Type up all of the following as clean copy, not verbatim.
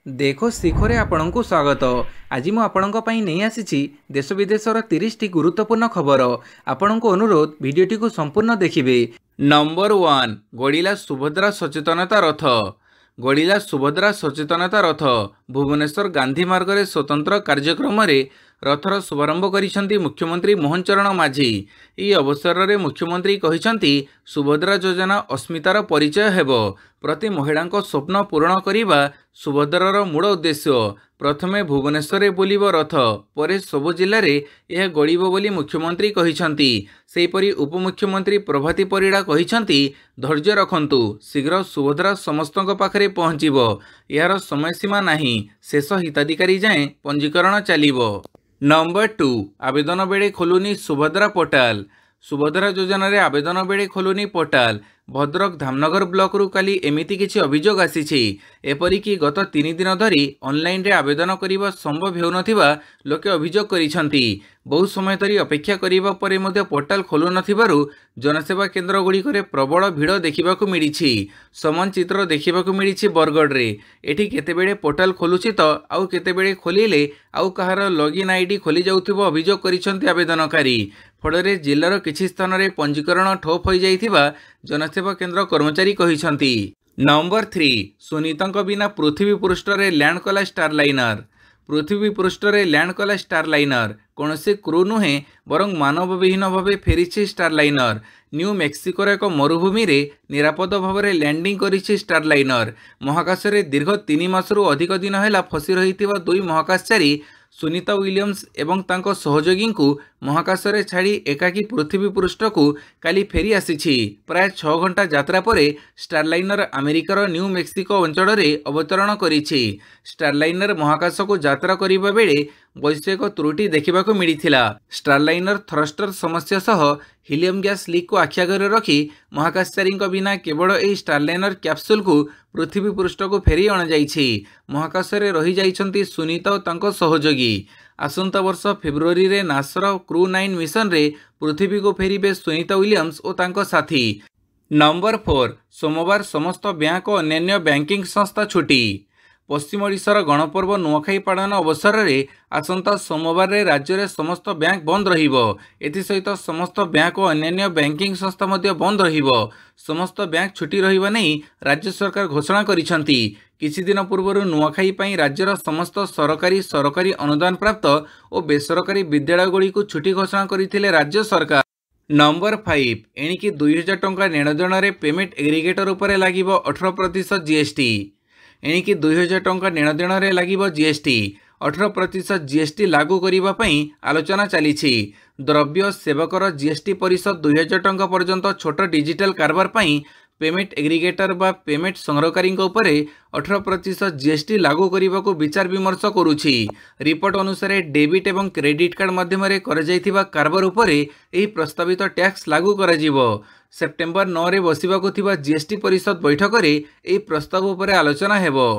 देखो शिखरे आपणଙ୍କୁ स्वागत। आज मु आपणଙ୍କ ପାଇଁ ନେଇ ଆସିଛି देश विदेशर 30ଟି गुरुत्वपूर्ण खबर। आपणଙ୍କୁ अनुरोध भिडियोटी को संपूर्ण देखिबे। नंबर 1 गड़िला सुभद्रा सचेतनता रथ। गड़िला सुभद्रा सचेतनता रथ भुवनेश्वर गांधी मार्ग रे स्वतंत्र कार्यक्रम रे रथर शुभारंभ करिसेंती मुख्यमंत्री मोहन चरण माझी। ई अवसर रे मुख्यमंत्री कहिसेंती सुभद्रा योजना अस्मितार परिचय हेबो। प्रति महिलांको स्वप्न पूरण करिबा सुभद्रार मूल उद्देश्य। प्रथमे भुवनेश्वर बुलिब रथ परे सबु जिल्ला रे यह गड़िब बोली मुख्यमंत्री कहिसेंती। सेहीपरि उपमुख्यमंत्री प्रभाती परिड़ा कहिसेंती धैर्य रखंतु शीघ्र सुभद्रा समस्तଙ୍କ पाखरे पहुँचिबो। यार समय सीमा नाही, शेष हिताधिकारी जाए पंजीकरण चलिबो। नंबर 2 आवेदन बेड़े खोलुनी सुभद्रा पोर्टाल। सुभद्रा योजना रे आवेदन बेड़े खोलुनी पोर्टाल। भद्रक धामनगर ब्लॉक रु काली एमिति किछि अभियोग आसीछि। एपरिकी गत 3 दिन धरी ऑनलाइन रे आवेदन करिबा संभव हेउ नथिबा लोके अभियोग करिसंती। बहु समय धरी अपेक्षा करिबा परे मध्ये पोर्टाल खोलु नथिबारु जनसेवा केन्द्र गुड़िकरे प्रबल भिड़ देखिबाकू मिलिछि। समान चित्र देखिबाकू मिलिछि बरगढ़ रे। एठी केतेबेले पोर्टाल खोलुछि तो आउ केतेबेले खोलिले आउ कहार लॉगिन आईडी खोली जाउथिबो अभियोग करिसंती आवेदनकारी। फଳରେ जिल्लार किछि स्थान रे पंजीकरण ठोप होई जाइथिबा जनसेवा केन्द्र कर्मचारी कहिसंती। नंबर 3 सुनीतांक बिना पृथ्वी पृष्ठ रे लैंड कला स्टारलाइनर। पृथ्वी पृष्ठ रे लैंड कला स्टारलाइनर कौनसी क्रू नुहे बरं मानव विहीन भाव फेरी स्टारलाइनर। न्यू मेक्सिकोर एक मरुभूमि रे निरापद भाव में लैंडिंग करिछि स्टारलाइनर। महाकाश रे दीर्घ 3 मासरू अधिक दिन है फसी रही 2 महाकाशचारी सुनीता विलियम्स एवं तांको सहयोगी को महाकाश रे छाड़ी एकाकी पृथ्वी पृष्ठ को काली फेरी आसीछि। प्राय 6 घंटा यात्रा परे स्टारलाइनर अमेरिकार न्यू मेक्सिको अंचल रे अवतरण करिछि। स्टारलाइनर महाकाश को यात्रा करिबा बेले वैषयिक त्रुटि देखिबाकू मिलिथिला। स्टारलाइनर थ्रस्टर समस्या सह हिलियम गैस लीक को आखिआगरे रखी महाकाशचारी बिना केवल यही स्टारलाइनर कैप्सूल को पृथ्वी पृष्ठ को फेरी अणाଯାଇଛି। महाकाश रे रही जाइछंती सुनीता और तांको सहयोगी। आसंता वर्ष फेब्रुआरी रे नासर क्रू 9 मिशन रे पृथ्वी को फेरिबे सुनीता विलियम्स और तांको साथी। नंबर 4 सोमवार समस्त बैंक और अन्य बैंकिंग संस्था छुट्टी। पश्चिम ओडिशार गणपर्व नुआखाई पालन अवसर में आसंता सोमवार रे राज्य रे समस्त बैंक बंद रहिबो। एथि सहित समस्त बैंक और अन्य बैंकिंग संस्था मध्य बंद रहिबो। समस्त बैंक छुट्टी रहिबा नहीं राज्य सरकार घोषणा करिसंती। किछि दिन पूर्व नुआखाई पई राज्यर समस्त सरकारी अनुदान प्राप्त और बेसरकारी विद्यालय को छुट्टी घोषणा करथिले राज्य सरकार। नंबर 5 एणिकी 2000 टंका नेणदेण रे पेमेंट एग्रीगेटर उपरे लागिबो 18% जीएसटी। एणिकी 2000 टंका नेणदेण रे लागिबो जीएसटी। 18% जीएसटी लागू करिबा पई आलोचना चलीछि। द्रव्य सेवकर जीएसटी परिषद 2000 टंका पर्यंत छोट डिजिटल कारबार पई पेमेंट एग्रीगेटर बा पेमेंट संग्रहकारी उपरे 18% जीएसटी लागू करने को विचार विमर्श करुछि। रिपोर्ट अनुसार डेबिट एवं क्रेडिट कार्ड माध्यम कर कारबार उपरे एही प्रस्तावित टैक्स लागू कराजिवो। सेप्टेम्बर 9 रे बसिबाकु थिबा जीएसटी परिषद बैठक रे एही प्रस्ताव उपरे आलोचना हेबो।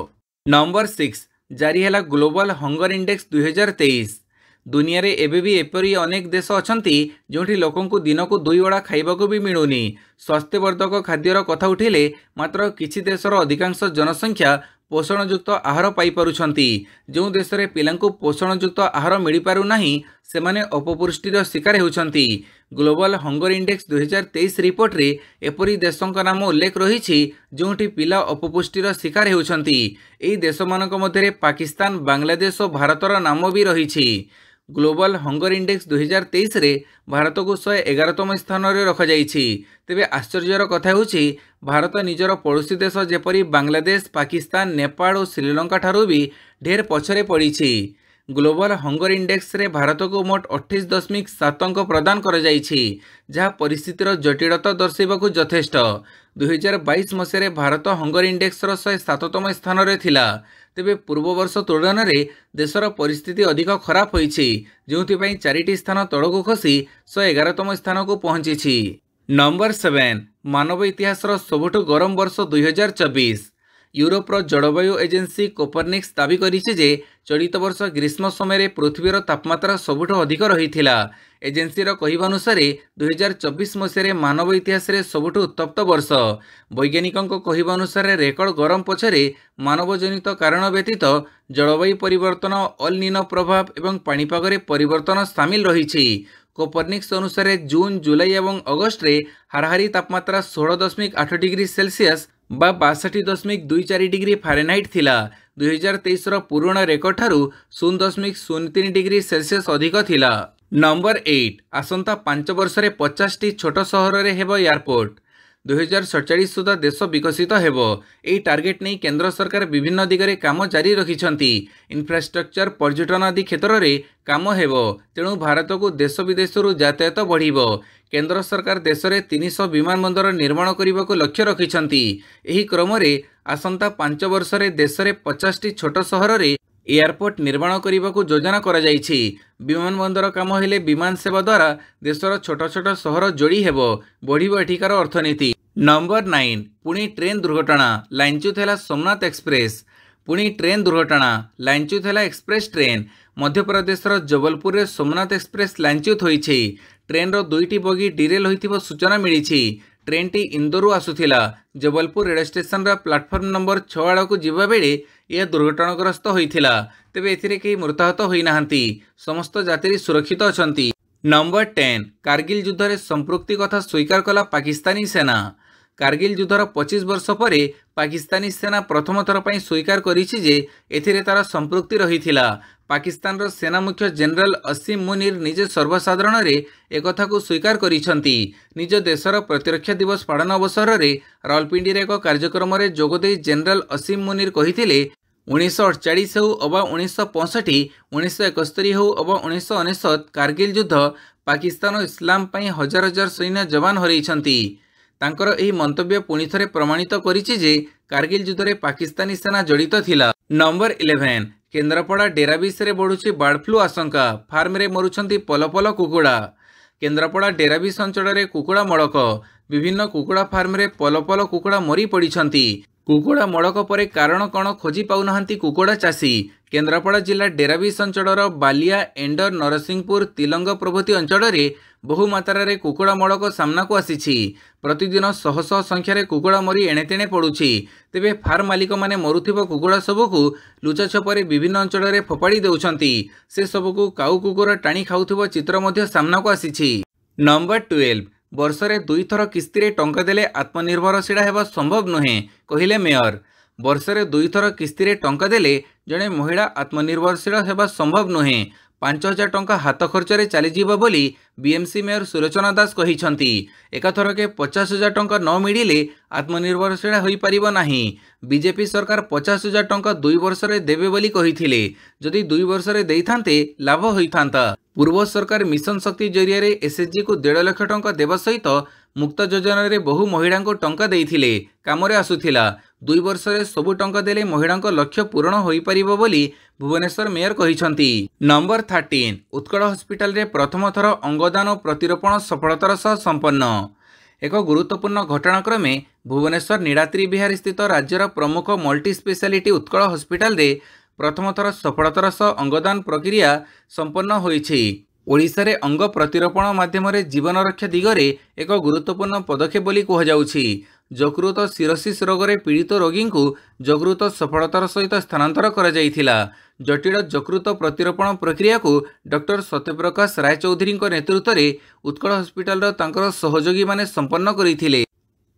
नंबर 6 जारी हैला ग्लोबल हंगर इंडेक्स 2023। दुनिया रे एबे भी एपरी अनेक देश अछंती जोठी लोकन को दिन को 2 वड़ा खाइबा को भी मिलुनी। स्वास्थ्यवर्धक खाद्यर कथा उठिले मात्र किछि देशर अधिकांश जनसंख्या पोषणयुक्त आहार पाई पारुछंती। जो देश रे पिलांको पोषणयुक्त आहार मिली पारु नाही सेमाने अपपुष्टिर शिकार हेउछंती। ग्लोबल हंगर इंडेक्स 2023 रिपोर्ट रे एपरी देशक नाम उल्लेख रही जोठी पिला अपपुष्टिर शिकार हेउछंती। एही देशमानक मध्यरे पाकिस्तान, बांग्लादेश और भारतर नाम भी रही। ग्लोबल हंगर इंडेक्स 2023 रे भारत को 111तम स्थान रे रखा जाइछि। तेबे आश्चर्यर कथा होछि भारत निजर पड़ोसी देश जेपरी बांग्लादेश, पाकिस्तान, नेपाल और श्रीलंका ठारू भी ढेर पछरे पड़िछि। ग्लोबल हंगर इंडेक्स रे भारत को मोट 28.7 अंक प्रदान कर जाइछि, जहाँ परिस्थितिर जटिलता दर्शाइबाकू यथेष्ट। 2022 मसीह भारत हंगर इंडेक्स 107तम स्थान रे थिला। तेबे पूर्व वर्ष तुलन में देशर परिस्थिति अधिक खराब होइछि, जोंथिपाई 4टी स्थान तळकू खसी 111तम स्थान को पहुंची। नंबर 7 मानव इतिहास सबुठु गरम वर्ष 2024। यूरोपर जलवायु एजेन्सी कोपर्निक्स दावी करिछि जे चलित वर्ष ग्रीष्म समय पृथ्वीर तापमात्रा सबुठ अधिक रही। एजेन्सीर कहवा अनुसार 2024 मसीह मानव इतिहास रे सबुठ उत्तप्त वर्ष। वैज्ञानिकों कहवा अनुसार रेकर्ड गरम पछरे मानवजनित कारण व्यतीत जलवायु परिवर्तन, अल निनो प्रभाव एवं पाणीपाग परिवर्तन सामिल रही। कोपर्निक्स अनुसार जून, जुलाई और अगस्ट रे हाराहारी तापमात्रा 16.8 डिग्री सेल्सियस बा 62.24 डिग्री फारेनहाइट थिला। 2023 पुराणा रेकर्ड ठारू 0.03 डिग्री सेल्सियस अधिक थिला। नंबर 8 आसंता 5 वर्ष रे 50 छोट सहर रे हेबो एयरपोर्ट। 2047 सुधा देश विकसित हेबो। एही टार्गेट नहीं केंद्र सरकार विभिन्न दिगरे काम जारी रखिछंती। इंफ्रास्ट्रक्चर, पर्यटन आदि क्षेत्र रे काम हेबो। तेणु भारत को देश विदेशरू यातायात बढ़िबो। केंद्र सरकार देश में 300 विमानबंदर निर्माण करने को लक्ष्य रखिछंती। एही क्रम रे आसंता 5 वर्ष रे देश में 50 छोट सहर रे एयरपोर्ट निर्माण करने को योजना करा जायछि। विमानबंदर काम हेले विमान सेवा द्वारा देशर छोट छोट सहर जोड़ी हेबो, बढ़िबो एठिकार अर्थनीति। नंबर 9 पुणी ट्रेन दुर्घटना, लाइनच्युत है सोमनाथ एक्सप्रेस। पुणी ट्रेन दुर्घटना, लाइनच्युत है एक्सप्रेस ट्रेन। मध्य प्रदेश जबलपुर रे सोमनाथ एक्सप्रेस लाइनच्युत होईछि। ट्रेन रो 2टी बगी डिरेल होइथिबो सूचना मिलिछि। ट्रेन टी इंदोरु आसुथिला। जबलपुर रेल स्टेशन रा प्लाटफॉर्म नंबर 6 आड़ को जिबा बेले यह दुर्घटनाग्रस्त होइथिला। तेबे एथिरे केही मृताहत होई नाहंती। समस्त यात्री सुरक्षित अछंती। नंबर 10 कारगिल युद्ध रे संपृक्ति कथा स्वीकार कला पाकिस्तानी सेना। कारगिल युद्धर 25 वर्ष पर पाकिस्तानी सेना प्रथम थर पर स्वीकार करिछि जे एथिरे तार संपृक्ति रहिथिला। पाकिस्तान रो सेना मुख्य जनरल असीम मुनीर निजे सर्वसाधारण रे एकथा को स्वीकार करिसंती। निज देशर प्रतिरक्षा दिवस पालन अवसर रे रावलपिंडी रे एक कार्यक्रम रे जोगदे जनरल असीम मुनीर कहिथिले 1948 हो अबा 1965, 1971 हो अबा 1999 कारगिल युद्ध पाकिस्तान और इस्लाम पई हजार हजार सैन्य जवान हरैछंती। तांकर एही मंतव्य पुणी थरे प्रमाणित करिछि जे कारगिल युद्ध रे पाकिस्तानी सेना जड़ित थिला। नंबर 11 केन्द्रापड़ा डेराबिस रे बढ़ुछि बर्ड फ्लू आशंका। फार्म रे मरुछंती पल पल कुकुड़ा। केन्द्रापड़ा डेराबिस अंचल रे कुकुड़ा मड़क। विभिन्न कुकुड़ा फार्म रे पल पल कुकुड़ा मरी पड़िछंती। कुकुड़ा मड़क परे कारण कण खोजी पाउनाहांती कुकुड़ा चाषी। केन्द्रापड़ा जिला डेराबिस अंचल बालिया, एंडर, नरसिंहपुर, तिलंग प्रभृति अंचल रे बहु मात्रा रे कुकुड़ा मड़क सामना को आसीछि। प्रतिदिन शह शह संख्यार कुकुड़ा मरी एणेतेणे पड़ुछि। तेबे फार्म मालिक माने मरुथिबा कुकुड़ा सबकु लुचा छपरे विभिन्न अंचल रे फोपाड़ी देउछंती। से सबकु काउ कुकुर टाणी खाउथिबा चित्र मध्य सामना को आसीछि। नंबर 12 वर्ष रे 2 थर किस्ती रे टंका देले आत्मनिर्भरशील हेबा संभव नुहे कहिले मेयर। वर्ष रे 2 थर किस्ती रे टंका देले जणे महिला आत्मनिर्भरशील हेबा संभव नुहे। 5000 टंका हाथ खर्च रे चली जीव बोली बीएमसी मेयर सुलोचना दास कहिछंती। एकाथर के 50,000 टंका न मिलिले आत्मनिर्भरशील होई परिबो नाही। बीजेपी सरकार 50,000 टंका 2 वर्ष रे देबे बोली कहिथिले। जदि 2 वर्ष रे देइथांते लाभ होइथांता। पूर्व सरकार मिशन शक्ति जरिया रे एसएचजी को 1.5 लाख टंका देवा सहित मुक्त योजना रे बहु महिला को टंका देइथिले। कामरे आसुथिला। 2 वर्ष रे सबु टंका देले महिला लक्ष्य पूर्ण होई परिबो बोली भुवनेश्वर मेयर कहिछंती। नंबर 13 उत्कल हॉस्पिटल रे प्रथम थर अंगदान और प्रतिरोपण सफलतार सह संपन्न। एक गुरुत्वपूर्ण घटनाक्रमे भुवनेश्वर नीलाद्री विहार स्थित राज्यर प्रमुख मल्टी स्पेशलिटी उत्कल हॉस्पिटल रे प्रथम थर सफलतार सह अंगदान प्रक्रिया संपन्न होईछि। ओडिशा रे अंग प्रतिरोपण माध्यम रे जीवन रक्षा दिगरे एक गुरुत्वपूर्ण पदक्षेप बोली कहुजाउछि। यकृत सिरोसिस रोग रे पीड़ित रोगी को यकृत सफलतार सहित स्थानांतर करा जायथिला। जटिल यकृत प्रतिरोपण प्रक्रिया को डॉक्टर सत्यप्रकाश रायचौधरी नेतृत्व में उत्कल हॉस्पिटल तांकर सहयोगी माने संपन्न करिथिले।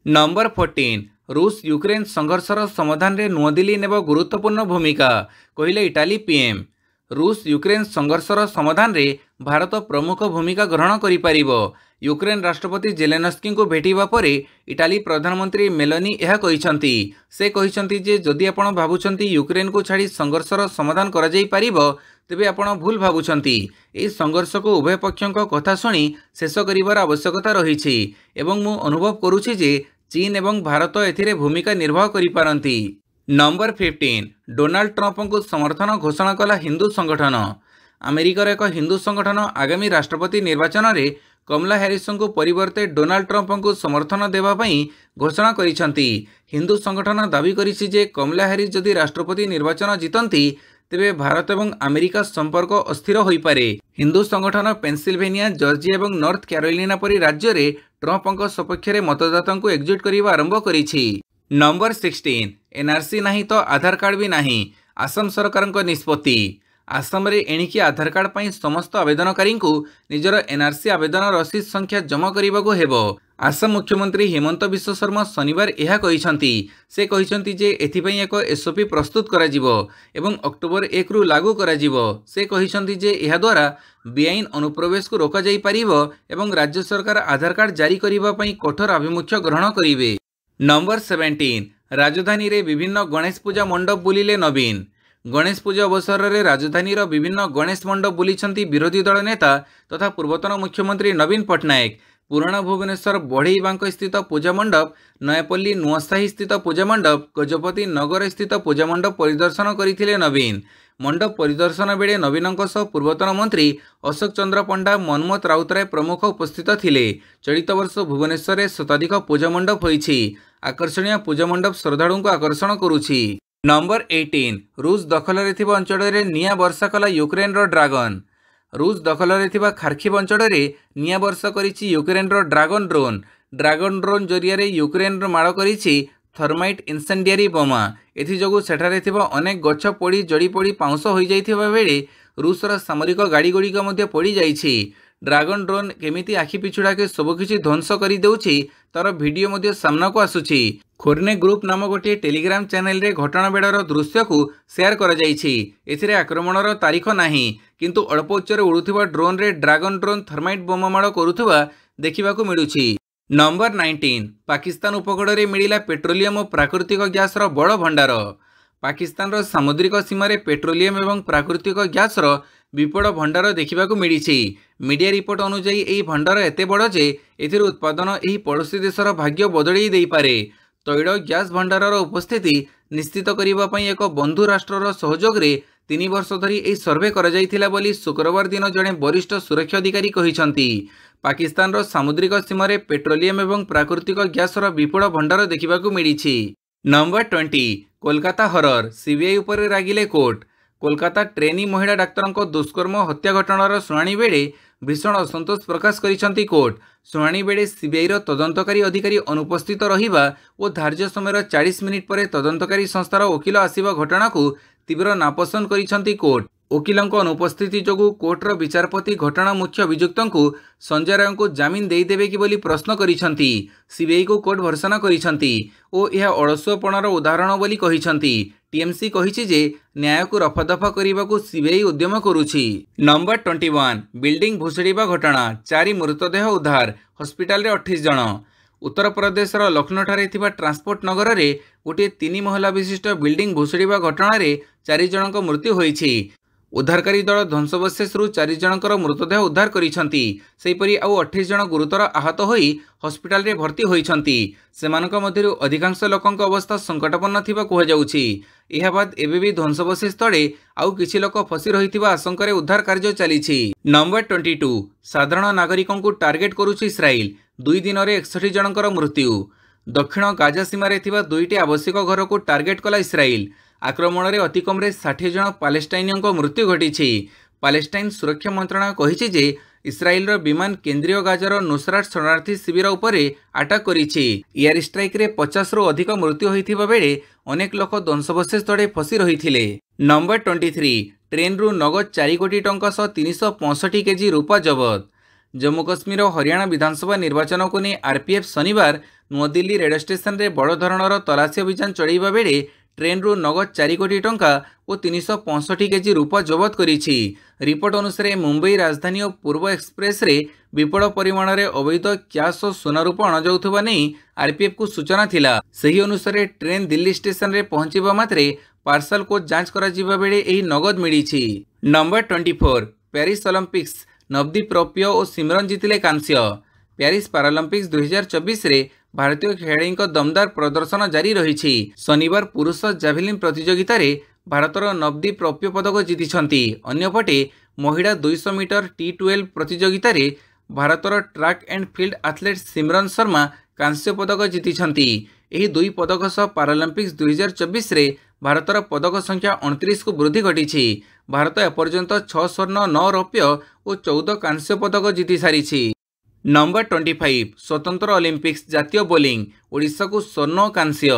नंबर 14 रूस यूक्रेन संघर्षर समाधान रे नुआदिल्ली नेब गुरुत्वपूर्ण भूमिका कहिले इटाली पीएम। रूस यूक्रेन संघर्षर समाधान रे भारत प्रमुख भूमिका ग्रहण करि परिबो। यूक्रेन राष्ट्रपति जेलेनस्की को भेटिबा परे इटाली प्रधानमंत्री मेलोनी यह कहिसंती। से कहिसंती जे जदि आपण भाबुछंती यूक्रेन को छाड़ी संघर्षर समाधान करा जाई परिबो तेबे आपण भूल भाबुछंती। ए संघर्ष को उभय पक्षों कथा सुनी शेष करिवार आवश्यकता रहिछि एवं मु अनुभव करूछि जे चीन एवं भारत एथिरे भूमिका निर्वाह करि पारंती। नंबर 15 डोनाल्ड ट्रंप को समर्थन घोषणा कला हिंदू संगठन। अमेरिकार एक हिंदू संगठन आगामी राष्ट्रपति निर्वाचन रे कमला हैरिस को परिवर्ते डोनाल्ड ट्रंप को समर्थन देवाई घोषणा करिसेंती। हिंदू संगठन दावी करिछि जे कमला हैरिस जदि राष्ट्रपति निर्वाचन जीतती तेबे भारत और अमेरिका संपर्क अस्थिर हो पारे। हिंदू संगठन पेनसिल्वेनिया, जॉर्जिया और नॉर्थ कैरोलिना परी राज्य में ट्रंप सपक्ष में मतदाता को एकजुट करने आरंभ करिछि। नंबर 16 एनआरसी नहीं तो आधार कार्ड भी नहीं, आसाम सरकार निष्पत्ति। आसाम रे एणिकी आधार कार्ड पर समस्त आवेदनकारी को निजर एनआरसी आवेदन रसीद संख्या जमा करने को हेबो। आसाम मुख्यमंत्री हेमंत बिश्व शर्मा शनिवार यह कहिसंती। से कहिसंती जे एथिपई एक एसओपी प्रस्तुत करा जिवो एवं अक्टोबर 1 रु लागू करा जिवो। से कहिसंती जे एहा द्वारा बेआईन अनुप्रवेश को रोका जाई परिबो एवं राज्य सरकार आधार कार्ड जारी करिबा पई कठोर आभिमुख्य ग्रहण करिवे। नंबर 17 राजधानी रे विभिन्न गणेश पूजा मंडप बुलिले नवीन। गणेश पूजा अवसर में राजधानी विभिन्न गणेश मंडप बुलीछंती विरोधी दल नेता तथा पूर्वतन मुख्यमंत्री नवीन पट्टनायक। पुराणा भुवनेश्वर बढ़ईबांक स्थित पूजा मंडप, नयापल्ली नुआसाही स्थित पूजा मंडप, गजपति नगर स्थित पूजा मंडप परिदर्शन करथिले नवीन। मंडप परिदर्शन बेले नवीन पूर्वतन मंत्री अशोक चंद्र पंडा, मनमोहन राउतराय प्रमुख उपस्थित थिले। चलित वर्ष भुवनेश्वर में शताधिक पूजा मंडप होईछि। आकर्षणीय पूजा मंडप श्रद्धालु को आकर्षण करुछि। नंबर 18 रूस दखल अंचल में निया वर्षा कला यूक्रेन ड्रागन। रूस दखल खार्किव अंचल में निया वर्षा करिछि Ukraine dragon drone. Dragon drone जरिया यूक्रेन माड़ करिछि थर्माइट इनसेंडियरी बोमा। एथिजोगु सेठारे थिबा अनेक गछ पोड़ी जड़ी पोड़ी पाउंस हो जाइथिबा बेले रूसर सामरिक गाड़ी गुड़िक मध्य पड़ी जाइछि। ड्रागन ड्रोन केमिति आखि पिछुड़ा के सबकिछि ध्वंस करि देउछि तार वीडियो मध्य सामना को आसुछि। खोर्ने ग्रुप नाम गोटे टेलीग्राम चैनल रे घटना बेड़ार दृश्य को शेयर करा जाइछि। एथिरे आक्रमणर तारीख नाही किंतु अल्प उच्चरे उड़ुथिबा ड्रोन रे ड्रागन ड्रोन थर्माइट बोमा माड़ करुथिबा देखिबाकू मिलुछि। नंबर 19 पाकिस्तान उपकूल में मिला पेट्रोलियम और प्राकृतिक गैस बड़ भंडार। पाकिस्तान सामुद्रिक सीमार पेट्रोलियम और प्राकृतिक गैस विपुल भंडार देखा मिली। मीडिया रिपोर्ट अनुसार यह भंडार एते बड़ जे एथिर उत्पादन यह पड़ोसी देशर भाग्य बदलई दे पारे। तैल गैस भंडार उपस्थिति निश्चित करने एक बंधु राष्ट्र सहयोग में 3 वर्ष धरी यह सर्वे कर शुक्रवार दिन जड़े वरिष्ठ सुरक्षा अधिकारी कहिसंती। पाकिस्तान सामुद्रिक सीमार पेट्रोलियम और प्राकृतिक गैस विपुल भंडार देखा मिली। नंबर 20 कोलकाता हरर सीबीआई उपर रागिले कोर्ट। कोलकाता ट्रेनी महिला डाक्तर दुष्कर्म हत्या घटनार शुणाणी बेले भीषण असंतोष प्रकाश करिसंती कोर्ट। शुणाणी बेले सीबीआई तदंतकारी अधिकारी अनुपस्थित रहिबा और धार्य समय 40 मिनिट पर तदंतकारी संस्थार वकिल आसिबा घटना को तीव्र नापसंद करिसंती कोर्ट। वकिलों अनुपस्थिति जोगु कोर्टर विचारपति घटना मुख्य अभियुक्त को संजय राय को जमीन देदेवे कि बोली प्रश्न करिसंती। सीबीआई को कोर्ट भर्सना करिसंती और यह अलसुआपणार उदाहरण बोली कहिसंती। टीएमसी कहिछि जे न्याय को रफादफा करने को सीबीआई उद्यम करुछि। नंबर 21 बिल्डिंग भुशुड़िबा घटना 4 मृतदेह उद्धार हॉस्पिटल रे 28 जन। उत्तर प्रदेश लखनऊ ठारे थिबा ट्रांसपोर्ट नगर में गोटे 3 महला विशिष्ट बिल्डिंग भुशुड़िबा घटना रे 4 जनक मृत्यु होईछि। उद्धारकारी दल ध्वंसवशेषु 4 जनकर मृतदेह उद्धार करिसंती। सेहिपरि आउ 28 जन गुरुतर आहत होई हॉस्पिटल रे भर्ती होइछंती। सेमानक मध्यरु अधिकांश लोकंक अवस्था संकटापन्न थिबा कुहा जाउछि। एहा बाद एबे भी ध्वंसवशेष तळे आउ किछि लोक फसी रहिथिबा आशंका रे उद्धार कार्य चलिछि। नंबर 22 साधारण नागरिकों को टार्गेट करुछि इस्राएल 2 दिन रे 61 जनकर मृत्यु। दक्षिण गाजा सीमारे थिबा 2टी आवश्यक घर को टार्गेट कला इस्राएल। आक्रमण में अति कम 60 जन पालेस्टाइनियों मृत्यु घटी। पालेस्टाइन सुरक्षा मंत्रणालय कहिछि जे इस्राएल विमान केंद्रीय गाजार नुसरात शरणार्थी शिविर उपर आटाक करिछि। एयर स्ट्राइक रे 50 रु अधिक मृत्यु होइथिबा बेले अनेक लोक ध्वंसवशेष तळे फसी रहिथिले। नंबर 23 ट्रेन रु नगद 4 कोटी टंका सह 365 केजी रूपा जबत। जम्मू कश्मीर और हरियाणा विधानसभा निर्वाचन को नहीं आरपीएफ शनिवार नुआदिल्ली रेल स्टेशन रे बड़ धरणर तलाशी अभियान चलैबा बेले ट्रेन रु नगद 4 कोटी टंका और 365 केजी रूपा जबत करिछि। रिपोर्ट अनुसार मुंबई राजधानी और पूर्व एक्सप्रेस रे विपुल परिमाण रे अवैध कैश और सोना रूपा अणाଯାଉଥିବା नहीं आरपीएफ को सूचना थिला। सही अनुसार ट्रेन दिल्ली स्टेशन रे पहुंचीबा मात्रे पार्सल को जांच करा जिबा बेले एही नगद मिलिछि। नंबर 24 पेरिस ओलंपिक्स नवदीप रौप्य और सिमरन जीतिले कांस्य। पेरिस पैरालंपिक्स 2024 रे भारतीय खेलाड़ी दमदार प्रदर्शन जारी रही। शनिवार पुरुष जाभलिन प्रतियोगिता रे भारतर नवदीप रौप्य पदक जीति। अन्यपटे महिला 200 मीटर T12 प्रतियोगिता रे ଭାରତର ଟ୍ରାକ୍ एंड फील्ड एथलेट सिमरन शर्मा कांस्य पदक जीति। ଏହି ଦୁଇ ପଦକ ସହ ପାରାଲମ୍ପିକ୍ସ 2024ରେ ଭାରତର ପଦକ ସଂଖ୍ୟା 29କୁ ବୃଦ୍ଧି ଘଟିଛି। ଭାରତ ଏପର୍ଯ୍ୟନ୍ତ 6 ସ୍ୱର୍ଣ୍ଣ 9 ରୌପ୍ୟ ଓ 14 କାଂସ୍ୟ ପଦକ ଜିତି ସାରିଛି। ନମ୍ବର 25 ସ୍ୱତନ୍ତ୍ର ଅଲିମ୍ପିକ୍ସ ଜାତୀୟ ବୋଲିଂ ଓଡ଼ିଶାକୁ ସ୍ୱର୍ଣ୍ଣ ଓ କାଂସ୍ୟ।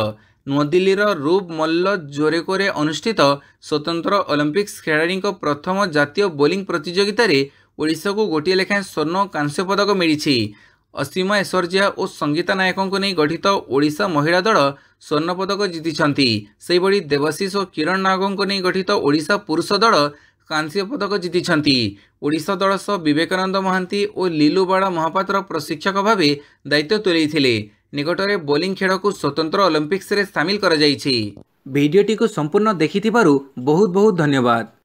ନୂଆଦିଲ୍ଲୀର ରୁବ ମଲ୍ଲ ଜୋରେକୋରେ ଅନୁଷ୍ଠିତ ସ୍ୱତନ୍ତ୍ର ଅଲିମ୍ପିକ୍ସ ଖେଳାଳୀଙ୍କ ପ୍ରଥମ ଜାତୀୟ ବୋଲିଂ ପ୍ରତିଯୋଗିତାରେ ଓଡ଼ିଶାକୁ ଗୋଟିଏ ଲେଖାଏଁ ସ୍ୱର୍ଣ୍ଣ ଓ କାଂସ୍ୟ ପଦକ ମିଳିଛି। ଅସୀମା ଐଶ୍ୱର୍ଯ୍ୟା ଓ ସଙ୍ଗୀତା ନାୟକଙ୍କୁ ନେଇ ଗଠିତ ଓଡ଼ିଶା ମହିଳା ଦଳ ସ୍ୱର୍ଣ୍ଣ ପଦକ ଜିତିଛନ୍ତି। ସେହିଭଳି ଦେବାଶିଷ ଓ କିରଣ ନାଗଙ୍କୁ ନେଇ ଗଠିତ ଓଡ଼ିଶା ପୁରୁଷ ଦଳ କାଂସ୍ୟ ପଦକ ଜିତିଛନ୍ତି। ଓଡ଼ିଶା ଦଳ ସହ ବିବେକାନନ୍ଦ ମହାନ୍ତି ଓ ଲିଲୁବାଳା ମହାପାତ୍ର ପ୍ରଶିକ୍ଷକ ଭାବେ ଦାୟିତ୍ୱ ତୁଲାଇଥିଲେ। ନିକଟରେ ବୋଲିଂ ଖେଳକୁ ସ୍ୱତନ୍ତ୍ର ଅଲିମ୍ପିକ୍ସରେ ସାମିଲ କରାଯାଇଛି। ଭିଡ଼ିଓଟିକୁ ସମ୍ପୂର୍ଣ୍ଣ ଦେଖିଥିବାରୁ ବହୁତ ବହୁତ ଧନ୍ୟବାଦ।